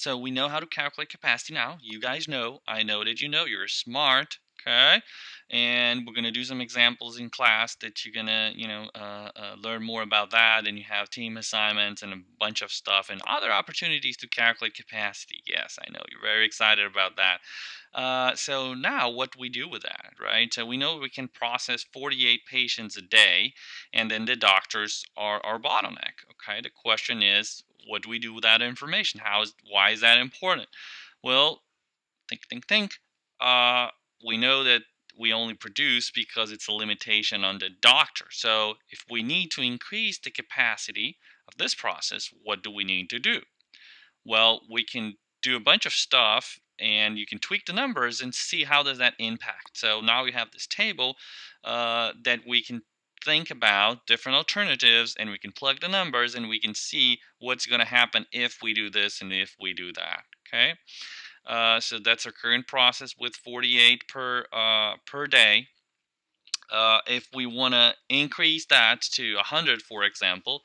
So we know how to calculate capacity now. You guys know. I know that you know. You're smart. Okay. And we're going to do some examples in class that you're going to, learn more about that. And you have team assignments and a bunch of stuff and other opportunities to calculate capacity. Yes, I know. You're very excited about that. So now what do we do with that, right? So we know we can process 48 patients a day, and then the doctors are our bottleneck. Okay, the question is, what do we do with that information? Why is that important? Well, think. Uh, we know that we only produce because it's a limitation on the doctor. So if we need to increase the capacity of this process, what do we need to do? Well, we can do a bunch of stuff and you can tweak the numbers and see how does that impact. So now we have this table that we can think about different alternatives and we can plug the numbers and we can see what's going to happen if we do this and if we do that. Okay, so that's our current process with 48 per day. If we want to increase that to 100, for example,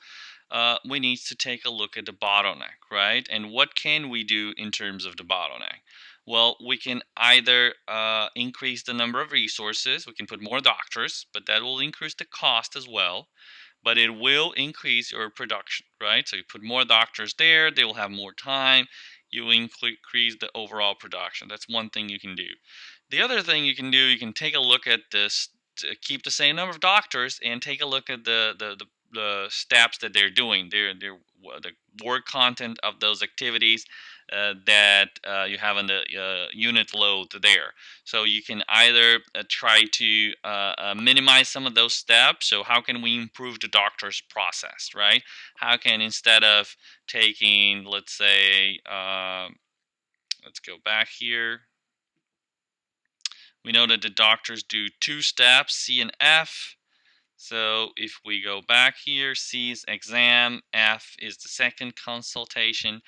we need to take a look at the bottleneck, right? And what can we do in terms of the bottleneck? Well, we can either increase the number of resources, we can put more doctors, but that will increase the cost as well. But it will increase your production, right? So you put more doctors there, they will have more time, you increase the overall production. That's one thing you can do. The other thing you can do, you can take a look at this, to keep the same number of doctors, and take a look at the steps that they're doing, the work content of those activities that you have in the unit load there. So you can either try to minimize some of those steps. So how can we improve the doctor's process, right? How can, instead of taking, let's say, let's go back here. We know that the doctors do 2 steps, C and F. So if we go back here, C is exam, F is the second consultation.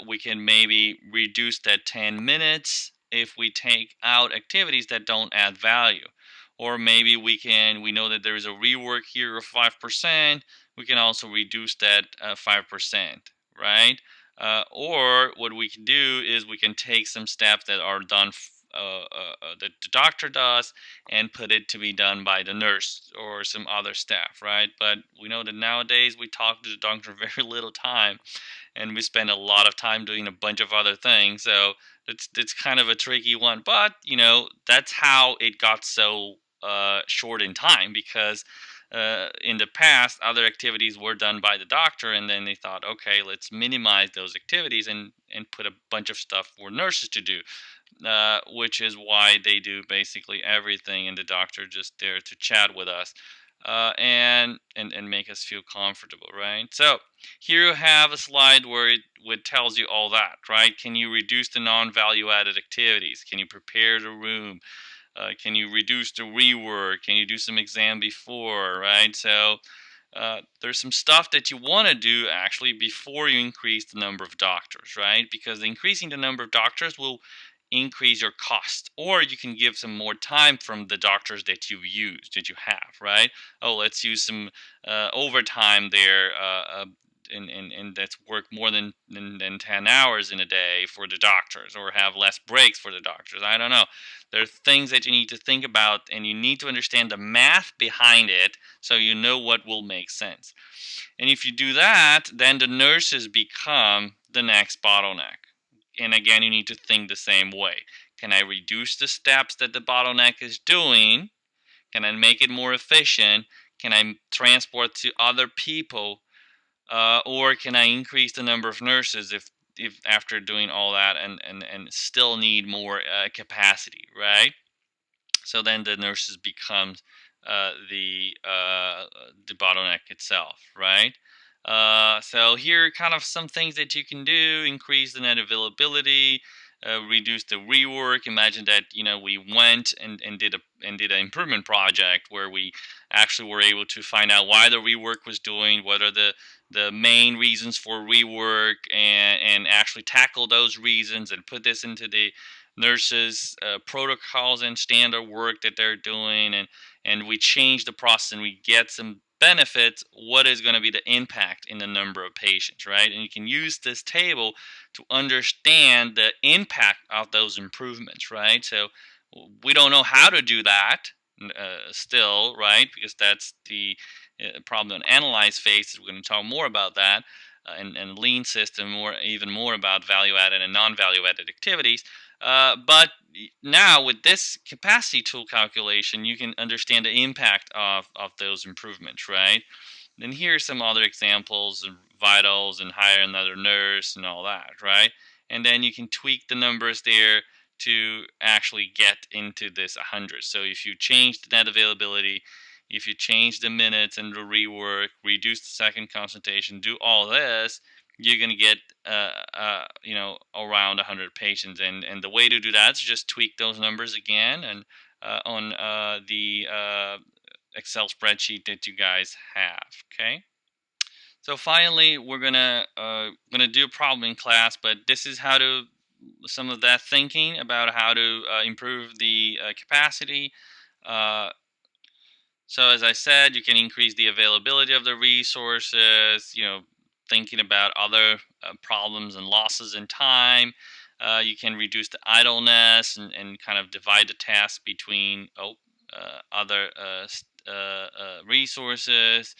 We can maybe reduce that 10 minutes if we take out activities that don't add value. Or maybe we know that there is a rework here of 5%. We can also reduce that 5%, right? Or what we can do is we can take some steps that are done that the doctor does and put it to be done by the nurse or some other staff, right? But we know that nowadays we talk to the doctor very little time, and we spend a lot of time doing a bunch of other things. So it's kind of a tricky one. But that's how it got so short in time, because in the past other activities were done by the doctor, and then they thought, okay, let's minimize those activities and put a bunch of stuff for nurses to do, which is why they do basically everything, and the doctor just there to chat with us, and make us feel comfortable, right? So here you have a slide where it tells you all that, right? Can you reduce the non-value added activities? Can you prepare the room? Can you reduce the rework? Can you do some exam before, right? So there's some stuff that you want to do actually before you increase the number of doctors, right? Because increasing the number of doctors will increase your cost, or you can give some more time from the doctors that you have, right? Oh, let's use some overtime there, and that's work more than 10 hours in a day for the doctors, or have less breaks for the doctors. I don't know. There are things that you need to think about, and you need to understand the math behind it so you know what will make sense. And if you do that, then the nurses become the next bottleneck. And again, you need to think the same way. Can I reduce the steps that the bottleneck is doing? Can I make it more efficient? Can I transport to other people? Or can I increase the number of nurses if after doing all that and still need more capacity, right? So then the nurses becomes the bottleneck itself, right? So here are kind of some things that you can do: increase the net availability, reduce the rework. Imagine that we went and did an improvement project where we actually were able to find out why the rework was doing, what are the main reasons for rework, and actually tackle those reasons and put this into the nurses protocols and standard work that they're doing, and we change the process and we get some benefits, what is going to be the impact in the number of patients, right? And you can use this table to understand the impact of those improvements, right? So we don't know how to do that still, right? Because that's the problem an analyze faces. We're going to talk more about that. And lean system, more even more about value added and non-value added activities. But now with this capacity tool calculation, you can understand the impact of those improvements, right? Then here's some other examples of vitals and hire another nurse and all that, right? And then you can tweak the numbers there to actually get into this 100. So if you change the net availability, if you change the minutes and the rework, reduce the second consultation, do all this, you're going to get around 100 patients. And the way to do that is just tweak those numbers again and on the Excel spreadsheet that you guys have. Okay. So finally, we're gonna do a problem in class, but this is how to some of that thinking about how to improve the capacity. Uh, so as I said, you can increase the availability of the resources. Thinking about other problems and losses in time. You can reduce the idleness and kind of divide the task between other resources.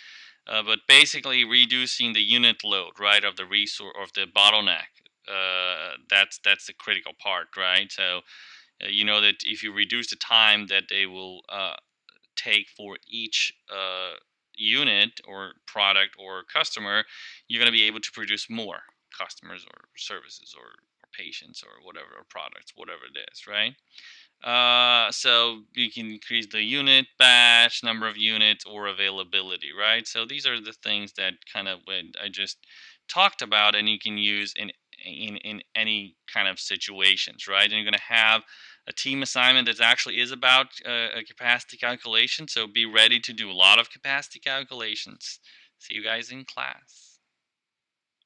But basically reducing the unit load, right, of the resource of the bottleneck. That's the critical part, right? So you know that if you reduce the time that they will take for each unit or product or customer, you're going to be able to produce more customers or services or patients or whatever, or products, whatever it is, right? So you can increase the unit batch, number of units, or availability, right? So these are the things that kind of what I just talked about, and you can use in any kind of situations, right? And you're going to have a team assignment that actually is about a capacity calculation. So be ready to do a lot of capacity calculations. See you guys in class.